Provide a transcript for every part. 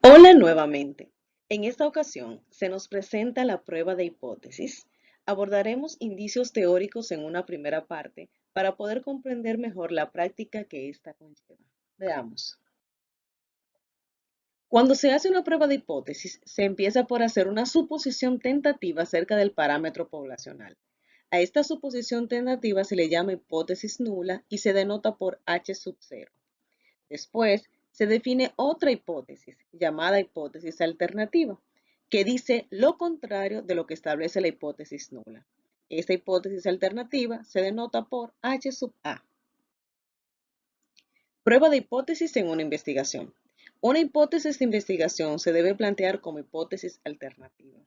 Hola nuevamente. En esta ocasión se nos presenta la prueba de hipótesis. Abordaremos indicios teóricos en una primera parte para poder comprender mejor la práctica que ésta conlleva. Veamos. Cuando se hace una prueba de hipótesis, se empieza por hacer una suposición tentativa acerca del parámetro poblacional. A esta suposición tentativa se le llama hipótesis nula y se denota por H sub 0. Después, se define otra hipótesis, llamada hipótesis alternativa, que dice lo contrario de lo que establece la hipótesis nula. Esta hipótesis alternativa se denota por H sub A. Prueba de hipótesis en una investigación. Una hipótesis de investigación se debe plantear como hipótesis alternativa.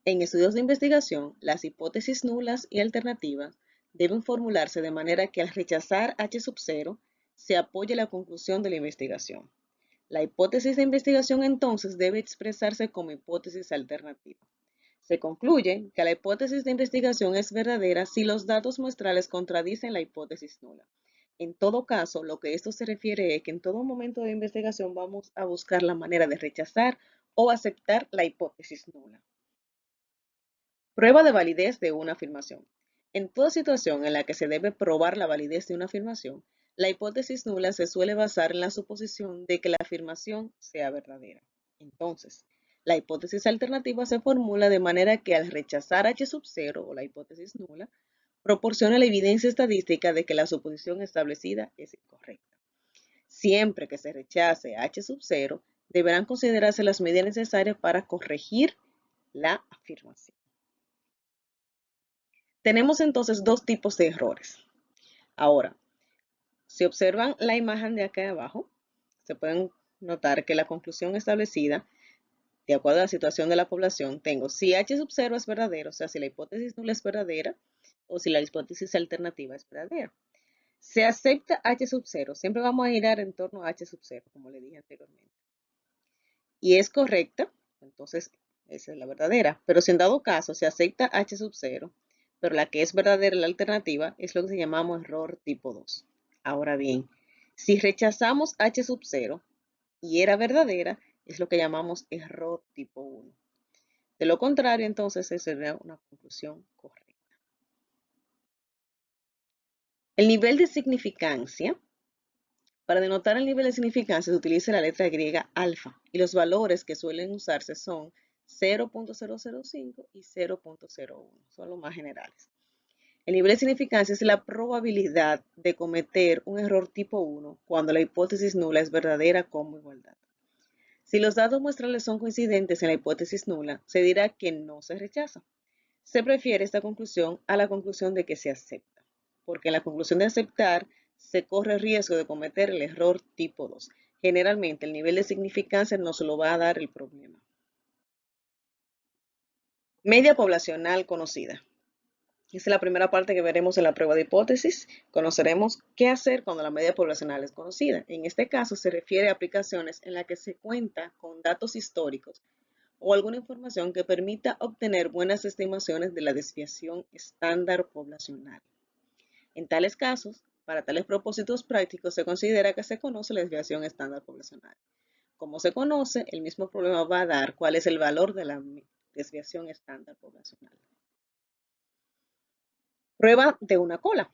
En estudios de investigación, las hipótesis nulas y alternativas deben formularse de manera que al rechazar H sub 0 se apoye la conclusión de la investigación. La hipótesis de investigación entonces debe expresarse como hipótesis alternativa. Se concluye que la hipótesis de investigación es verdadera si los datos muestrales contradicen la hipótesis nula. En todo caso, lo que esto se refiere es que en todo momento de investigación vamos a buscar la manera de rechazar o aceptar la hipótesis nula. Prueba de validez de una afirmación. En toda situación en la que se debe probar la validez de una afirmación, la hipótesis nula se suele basar en la suposición de que la afirmación sea verdadera. Entonces, la hipótesis alternativa se formula de manera que al rechazar H sub 0 o la hipótesis nula, proporciona la evidencia estadística de que la suposición establecida es incorrecta. Siempre que se rechace H sub 0, deberán considerarse las medidas necesarias para corregir la afirmación. Tenemos entonces dos tipos de errores. Ahora, si observan la imagen de acá abajo, se pueden notar que la conclusión establecida, de acuerdo a la situación de la población, tengo si H sub 0 es verdadero, o sea, si la hipótesis nula es verdadera, o si la hipótesis alternativa es verdadera. Se acepta H sub 0, siempre vamos a girar en torno a H sub 0, como le dije anteriormente. Y es correcta, entonces esa es la verdadera. Pero si en dado caso se acepta H sub 0, pero la que es verdadera, la alternativa, es lo que llamamos error tipo 2. Ahora bien, si rechazamos H sub 0 y era verdadera, es lo que llamamos error tipo 1. De lo contrario, entonces, esa sería una conclusión correcta. El nivel de significancia. Para denotar el nivel de significancia se utiliza la letra griega alfa y los valores que suelen usarse son 0.005 y 0.01, son los más generales. El nivel de significancia es la probabilidad de cometer un error tipo 1 cuando la hipótesis nula es verdadera como igualdad. Si los datos muestrales son coincidentes en la hipótesis nula, se dirá que no se rechaza. Se prefiere esta conclusión a la conclusión de que se acepta, porque en la conclusión de aceptar se corre el riesgo de cometer el error tipo 2. Generalmente el nivel de significancia nos lo va a dar el problema. Media poblacional conocida. Esa es la primera parte que veremos en la prueba de hipótesis. Conoceremos qué hacer cuando la media poblacional es conocida. En este caso se refiere a aplicaciones en las que se cuenta con datos históricos o alguna información que permita obtener buenas estimaciones de la desviación estándar poblacional. En tales casos, para tales propósitos prácticos, se considera que se conoce la desviación estándar poblacional. Como se conoce, el mismo problema va a dar cuál es el valor de la desviación estándar poblacional. Prueba de una cola.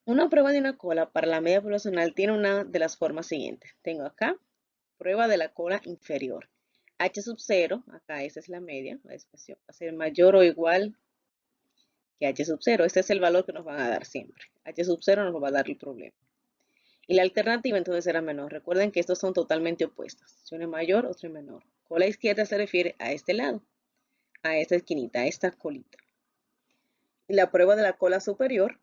Una prueba de una cola para la media poblacional tiene una de las formas siguientes. Tengo acá prueba de la cola inferior. H sub 0, acá esa es la media, la desviación va a ser mayor o igual que H sub 0. Este es el valor que nos van a dar siempre. H sub 0 nos va a dar el problema. Y la alternativa entonces será menor. Recuerden que estos son totalmente opuestos. Si una es mayor, otra es menor. Cola izquierda se refiere a este lado, a esta esquinita, a esta colita. Y la prueba de la cola superior,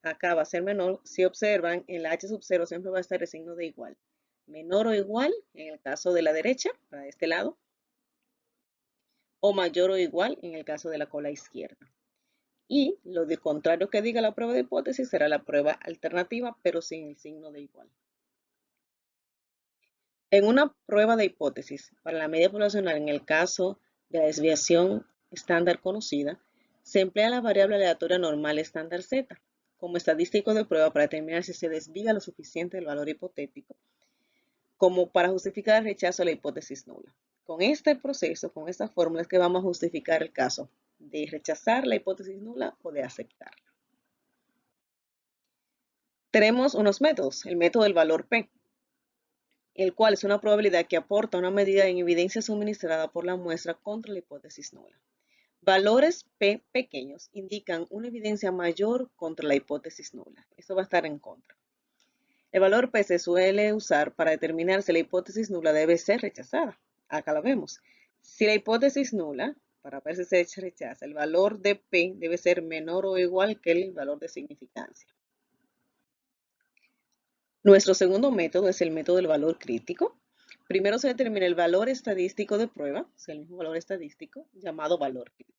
acá va a ser menor. Si observan, en la H sub 0 siempre va a estar el signo de igual. Menor o igual en el caso de la derecha, para este lado, o mayor o igual en el caso de la cola izquierda. Y lo de contrario que diga la prueba de hipótesis será la prueba alternativa, pero sin el signo de igual. En una prueba de hipótesis para la media poblacional, en el caso de la desviación estándar conocida, se emplea la variable aleatoria normal estándar z como estadístico de prueba para determinar si se desvía lo suficiente del valor hipotético, como para justificar el rechazo a la hipótesis nula. Con este proceso, con esta fórmula es que vamos a justificar el caso de rechazar la hipótesis nula o de aceptarla. Tenemos unos métodos, el método del valor P, el cual es una probabilidad que aporta una medida en evidencia suministrada por la muestra contra la hipótesis nula. Valores P pequeños indican una evidencia mayor contra la hipótesis nula. Esto va a estar en contra. El valor P se suele usar para determinar si la hipótesis nula debe ser rechazada. Acá lo vemos. Si la hipótesis nula, para ver si se rechaza, el valor de P debe ser menor o igual que el valor de significancia. Nuestro segundo método es el método del valor crítico. Primero se determina el valor estadístico de prueba, es el mismo valor estadístico, llamado valor crítico.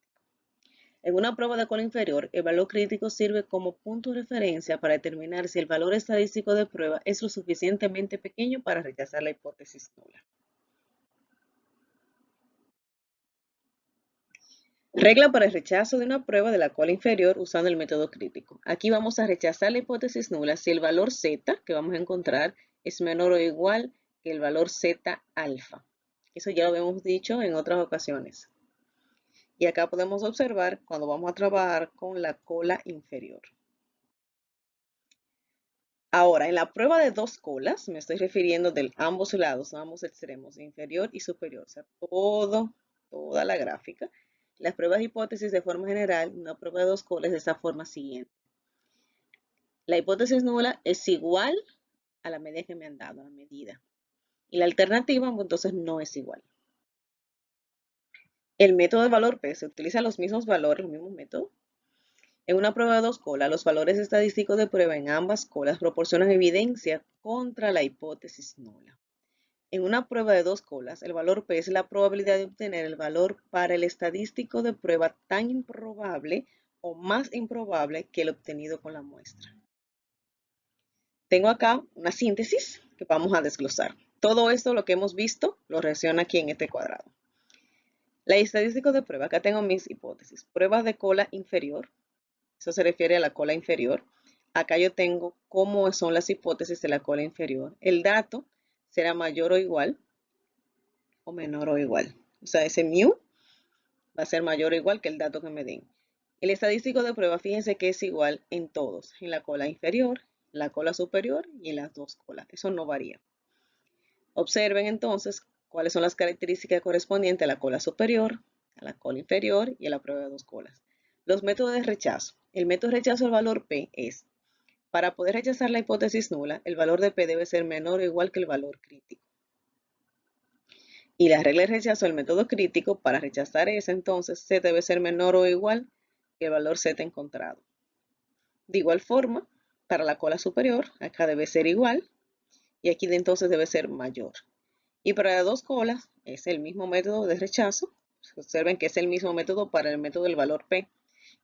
En una prueba de cola inferior, el valor crítico sirve como punto de referencia para determinar si el valor estadístico de prueba es lo suficientemente pequeño para rechazar la hipótesis nula. Regla para el rechazo de una prueba de la cola inferior usando el método crítico. Aquí vamos a rechazar la hipótesis nula si el valor z que vamos a encontrar es menor o igual que el valor z alfa. Eso ya lo hemos dicho en otras ocasiones. Y acá podemos observar cuando vamos a trabajar con la cola inferior. Ahora, en la prueba de dos colas, me estoy refiriendo de ambos lados, ambos extremos, inferior y superior, o sea, toda la gráfica. Las pruebas de hipótesis de forma general, una prueba de dos colas de esta forma siguiente. La hipótesis nula es igual a la medida que me han dado, a la medida. Y la alternativa, entonces, no es igual. El método de valor P se utiliza los mismos valores, los mismos métodos. En una prueba de dos colas, los valores estadísticos de prueba en ambas colas proporcionan evidencia contra la hipótesis nula. En una prueba de dos colas, el valor P es la probabilidad de obtener el valor para el estadístico de prueba tan improbable o más improbable que el obtenido con la muestra. Tengo acá una síntesis que vamos a desglosar. Todo esto, lo que hemos visto, lo relaciona aquí en este cuadrado. La estadística de prueba, acá tengo mis hipótesis. Pruebas de cola inferior, eso se refiere a la cola inferior. Acá yo tengo cómo son las hipótesis de la cola inferior. El dato será mayor o igual o menor o igual. O sea, ese mu va a ser mayor o igual que el dato que me den. El estadístico de prueba, fíjense que es igual en todos, en la cola inferior, la cola superior y en las dos colas. Eso no varía. Observen entonces cuáles son las características correspondientes a la cola superior, a la cola inferior y a la prueba de dos colas. Los métodos de rechazo. El método de rechazo al valor P es, para poder rechazar la hipótesis nula, el valor de P debe ser menor o igual que el valor crítico. Y la regla de rechazo del método crítico, para rechazar esa, entonces, C debe ser menor o igual que el valor Z encontrado. De igual forma, para la cola superior, acá debe ser igual, y aquí entonces debe ser mayor. Y para las dos colas, es el mismo método de rechazo. Observen que es el mismo método para el método del valor P.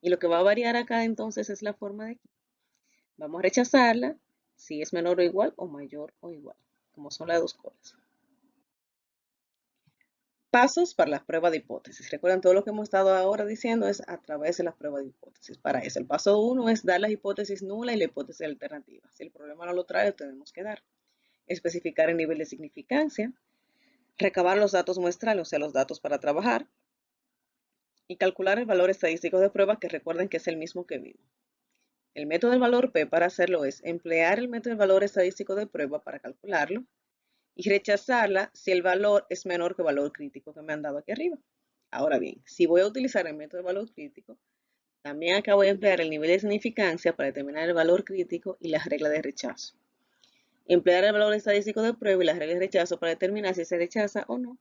Y lo que va a variar acá entonces es la forma de aquí. Vamos a rechazarla si es menor o igual o mayor o igual, como son las dos colas. Pasos para la prueba de hipótesis. Recuerden, todo lo que hemos estado ahora diciendo es a través de la prueba de hipótesis. Para eso, el paso 1 es dar la hipótesis nula y la hipótesis alternativa. Si el problema no lo trae, tenemos que dar. Especificar el nivel de significancia. Recabar los datos muestrales, o sea, los datos para trabajar. Y calcular el valor estadístico de prueba, que recuerden que es el mismo que vimos. El método del valor P para hacerlo es emplear el método del valor estadístico de prueba para calcularlo y rechazarla si el valor es menor que el valor crítico que me han dado aquí arriba. Ahora bien, si voy a utilizar el método de valor crítico, también acá voy a emplear el nivel de significancia para determinar el valor crítico y la regla de rechazo. Emplear el valor estadístico de prueba y la regla de rechazo para determinar si se rechaza o no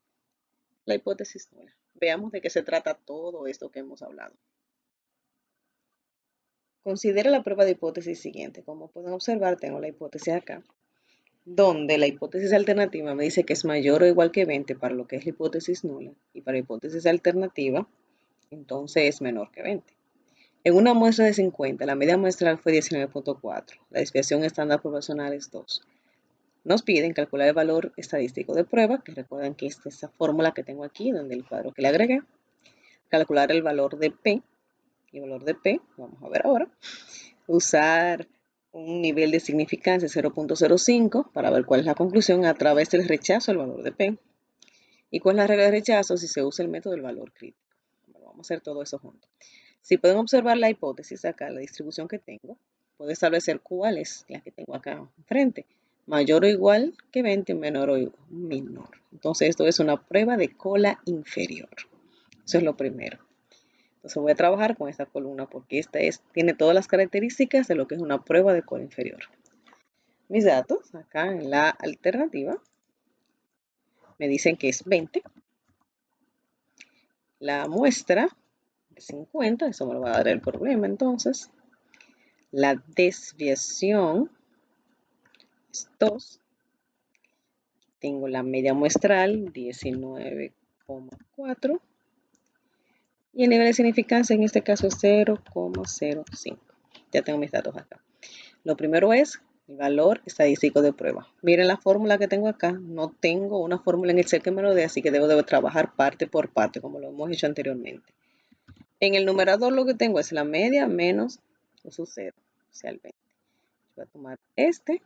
la hipótesis nula. Veamos de qué se trata todo esto que hemos hablado. Considera la prueba de hipótesis siguiente. Como pueden observar, tengo la hipótesis acá, donde la hipótesis alternativa me dice que es mayor o igual que 20 para lo que es la hipótesis nula, y para la hipótesis alternativa, entonces es menor que 20. En una muestra de 50, la media muestral fue 19.4, la desviación estándar proporcional es 2. Nos piden calcular el valor estadístico de prueba, que recuerden que esta es esa fórmula que tengo aquí, donde el cuadro que le agregué. Calcular el valor de P, y el valor de P, vamos a ver ahora. Usar un nivel de significancia de 0.05 para ver cuál es la conclusión a través del rechazo al valor de P. ¿Y cuál es la regla de rechazo si se usa el método del valor crítico? Bueno, vamos a hacer todo eso juntos. Si pueden observar la hipótesis acá, la distribución que tengo, puedo establecer cuál es la que tengo acá enfrente. Mayor o igual que 20, menor o menor. Entonces esto es una prueba de cola inferior. Eso es lo primero. Entonces voy a trabajar con esta columna porque tiene todas las características de lo que es una prueba de cola inferior. Mis datos acá en la alternativa me dicen que es 20. La muestra es 50, eso me lo va a dar el problema entonces. La desviación es 2. Tengo la media muestral 19,4. Y el nivel de significancia en este caso es 0,05. Ya tengo mis datos acá. Lo primero es el valor estadístico de prueba. Miren la fórmula que tengo acá. No tengo una fórmula en Excel que me lo dé, así que debo de trabajar parte por parte, como lo hemos hecho anteriormente. En el numerador lo que tengo es la media menos su 0, o sea, el 20. Voy a tomar este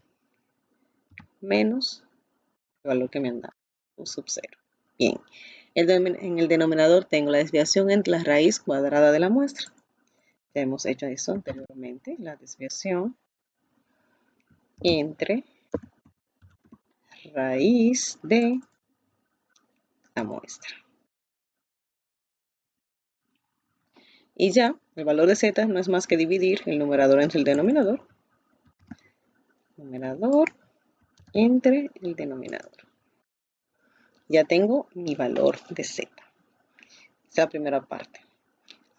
menos el valor que me han dado, un sub 0. Bien, en el denominador tengo la desviación entre la raíz cuadrada de la muestra. Ya hemos hecho eso anteriormente, la desviación entre raíz de la muestra. Y ya, el valor de z no es más que dividir el numerador entre el denominador. Numerador entre el denominador. Ya tengo mi valor de z. Esa es la primera parte.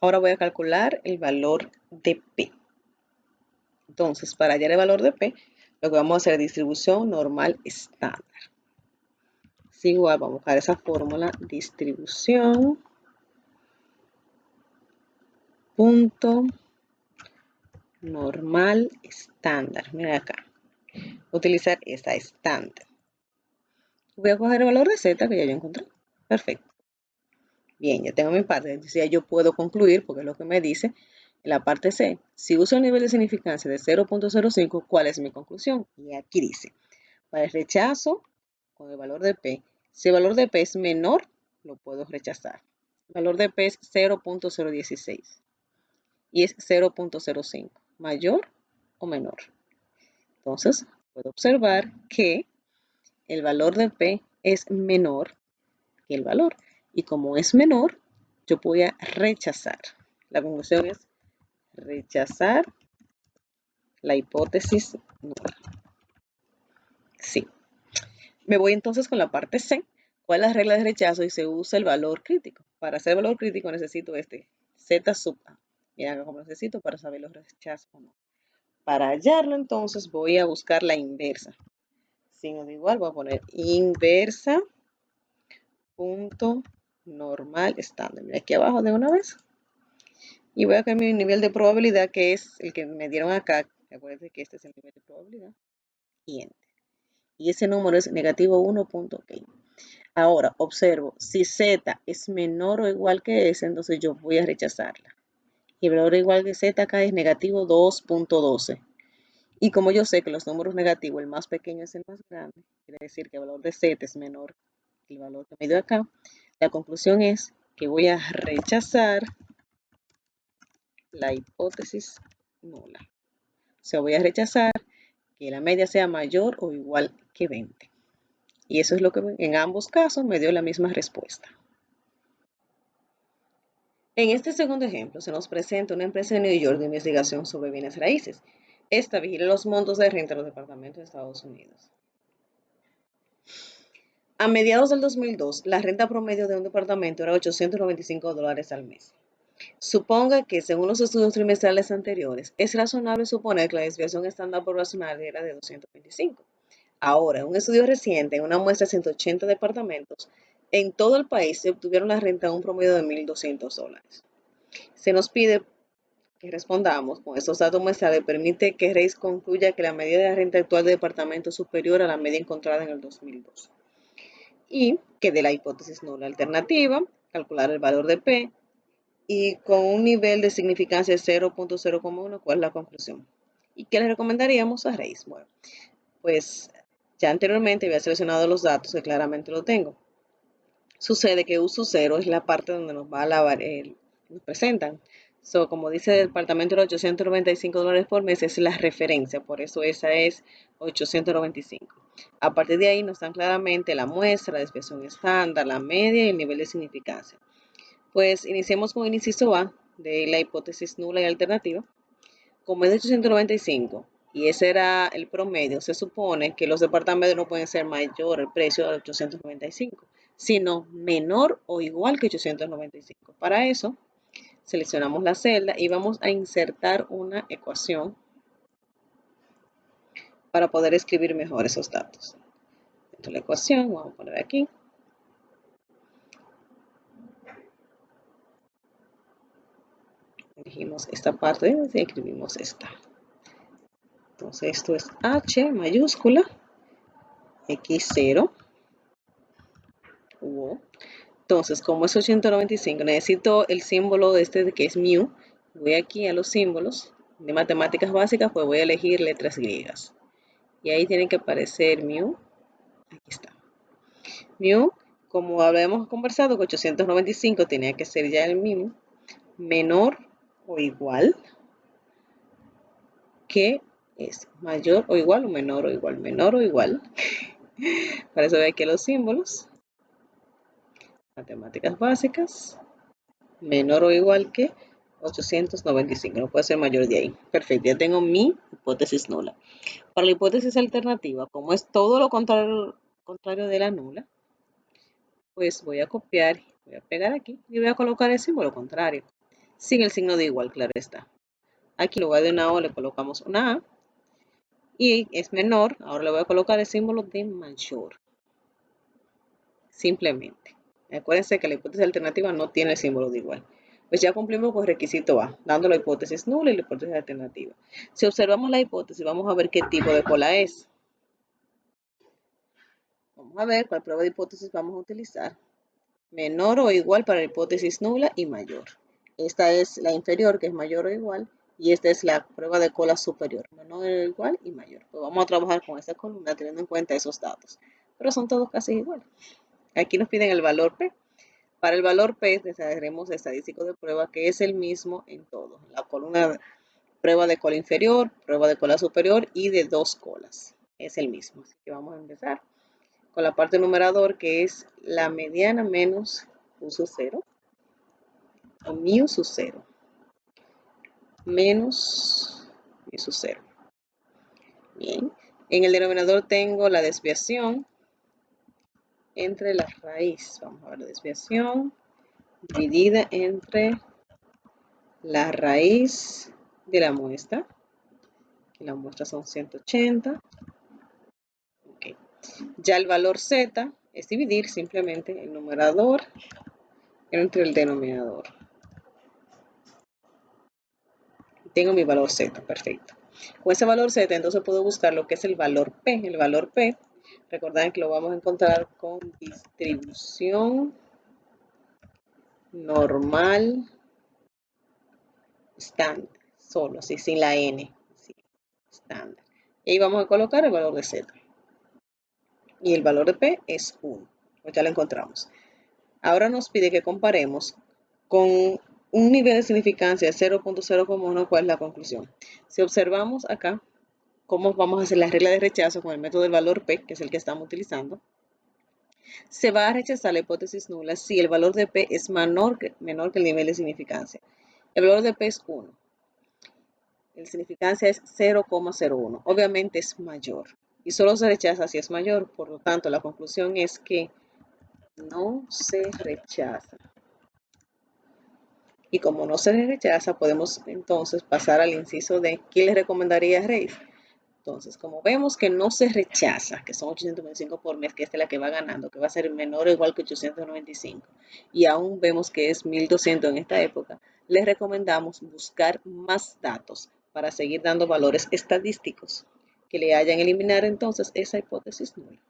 Ahora voy a calcular el valor de P. Entonces, para hallar el valor de P, lo que vamos a hacer es distribución normal estándar. Es igual, vamos a buscar esa fórmula, distribución punto normal estándar. Mira acá. Utilizar esta estándar. Voy a coger el valor de z que ya yo encontré. Perfecto. Bien, ya tengo mi parte. Entonces ya yo puedo concluir, porque es lo que me dice en la parte C. Si uso el nivel de significancia de 0.05, ¿cuál es mi conclusión? Y aquí dice, para el rechazo, con el valor de P, si el valor de P es menor, lo puedo rechazar. El valor de P es 0.016 y es 0.05, mayor o menor. Entonces, puedo observar que el valor de P es menor que el valor. Y como es menor, yo voy a rechazar. La conclusión es rechazar la hipótesis nula. Sí. Me voy entonces con la parte C. ¿Cuál es la regla de rechazo? Y se usa el valor crítico. Para hacer el valor crítico necesito este Z sub A. Miren cómo necesito para saber los rechazos o no. Para hallarlo entonces voy a buscar la inversa. Signo de igual voy a poner inversa punto normal estándar. Mira aquí abajo de una vez. Y voy a cambiar mi nivel de probabilidad, que es el que me dieron acá. Acuérdense que este es el nivel de probabilidad. Y enter. Y ese número es negativo 1. Ok. Ahora, observo, si z es menor o igual que ese, entonces yo voy a rechazarla. Y el valor igual que z acá es negativo 2.12. Y como yo sé que los números negativos, el más pequeño es el más grande, quiere decir que el valor de z es menor que el valor que me dio acá, la conclusión es que voy a rechazar la hipótesis nula. O sea, voy a rechazar que la media sea mayor o igual que 20. Y eso es lo que en ambos casos me dio la misma respuesta. En este segundo ejemplo se nos presenta una empresa de New York de investigación sobre bienes raíces. Esta vigila los montos de renta de los departamentos de Estados Unidos. A mediados del 2002, la renta promedio de un departamento era $895 al mes. Suponga que, según los estudios trimestrales anteriores, es razonable suponer que la desviación estándar poblacional era de 225. Ahora, en un estudio reciente, en una muestra de 180 departamentos, en todo el país se obtuvieron la renta a un promedio de $1,200. Se nos pide que respondamos con estos datos muestrales permite que Reis concluya que la medida de renta actual del departamento es superior a la media encontrada en el 2002. Y que de la hipótesis nula alternativa, calcular el valor de P, y con un nivel de significancia de 0.0,1, ¿cuál es la conclusión? ¿Y qué le recomendaríamos a Reis? Bueno, pues ya anteriormente había seleccionado los datos que claramente lo tengo. Sucede que U sub 0 es la parte donde nos va a nos presentan. So, como dice el departamento de los $895 por mes, es la referencia, por eso esa es 895. A partir de ahí nos dan claramente la muestra, la desviación estándar, la media y el nivel de significancia. Pues iniciemos con el inciso A de la hipótesis nula y alternativa. Como es de 895 y ese era el promedio, se supone que los departamentos no pueden ser mayor el precio de 895, sino menor o igual que 895. Para eso, seleccionamos la celda y vamos a insertar una ecuación para poder escribir mejor esos datos. Dentro de la ecuación, vamos a poner aquí. Elegimos esta parte y escribimos esta. Entonces esto es H mayúscula, X0, U. Entonces, como es 895, necesito el símbolo de este que es mu. Voy aquí a los símbolos de matemáticas básicas, pues voy a elegir letras griegas. Y ahí tiene que aparecer mu. Aquí está. Mu, como habíamos conversado, que 895 tenía que ser ya el mínimo, menor o igual que es mayor o igual o menor o igual. Para eso voy aquí a los símbolos. Matemáticas básicas, menor o igual que 895, no puede ser mayor de ahí. Perfecto, ya tengo mi hipótesis nula. Para la hipótesis alternativa, como es todo lo contrario de la nula, pues voy a copiar, voy a pegar aquí y voy a colocar el símbolo contrario, sin el signo de igual, claro está. Aquí en lugar de una O le colocamos una A y es menor, ahora le voy a colocar el símbolo de mayor. Simplemente. Acuérdense que la hipótesis alternativa no tiene el símbolo de igual. Pues ya cumplimos con el requisito A, dando la hipótesis nula y la hipótesis alternativa. Si observamos la hipótesis, vamos a ver qué tipo de cola es. Vamos a ver cuál prueba de hipótesis vamos a utilizar. Menor o igual para la hipótesis nula y mayor. Esta es la inferior, que es mayor o igual, y esta es la prueba de cola superior, menor o igual y mayor. Pues vamos a trabajar con esta columna teniendo en cuenta esos datos. Pero son todos casi iguales. Aquí nos piden el valor P. Para el valor P desarrollaremos estadístico de prueba que es el mismo en todos. La columna prueba de cola inferior, prueba de cola superior y de dos colas. Es el mismo. Así que vamos a empezar con la parte numerador que es la mediana menos U sub 0 o mu sub 0 menos mu sub 0. Bien. En el denominador tengo la desviación entre la raíz. Vamos a ver la desviación dividida entre la raíz de la muestra, que la muestra son 180. Okay. Ya el valor z es dividir simplemente el numerador entre el denominador. Tengo mi valor z, perfecto. Con ese valor z entonces puedo buscar lo que es el valor p. El valor p, recuerden que lo vamos a encontrar con distribución normal estándar, solo, así, sin la n, sí, estándar. Y ahí vamos a colocar el valor de z. Y el valor de p es 1, pues ya lo encontramos. Ahora nos pide que comparemos con un nivel de significancia de 0.0,1, ¿cuál es la conclusión? Si observamos acá cómo vamos a hacer la regla de rechazo con el método del valor P, que es el que estamos utilizando, se va a rechazar la hipótesis nula si el valor de P es menor que el nivel de significancia. El valor de P es 1. La significancia es 0,01. Obviamente es mayor. Y solo se rechaza si es mayor. Por lo tanto, la conclusión es que no se rechaza. Y como no se rechaza, podemos entonces pasar al inciso de ¿qué le recomendaría a Reis? Entonces, como vemos que no se rechaza, que son 825 por mes, que esta es la que va ganando, que va a ser menor o igual que 895, y aún vemos que es 1200 en esta época, les recomendamos buscar más datos para seguir dando valores estadísticos que le hayan eliminar entonces esa hipótesis nula.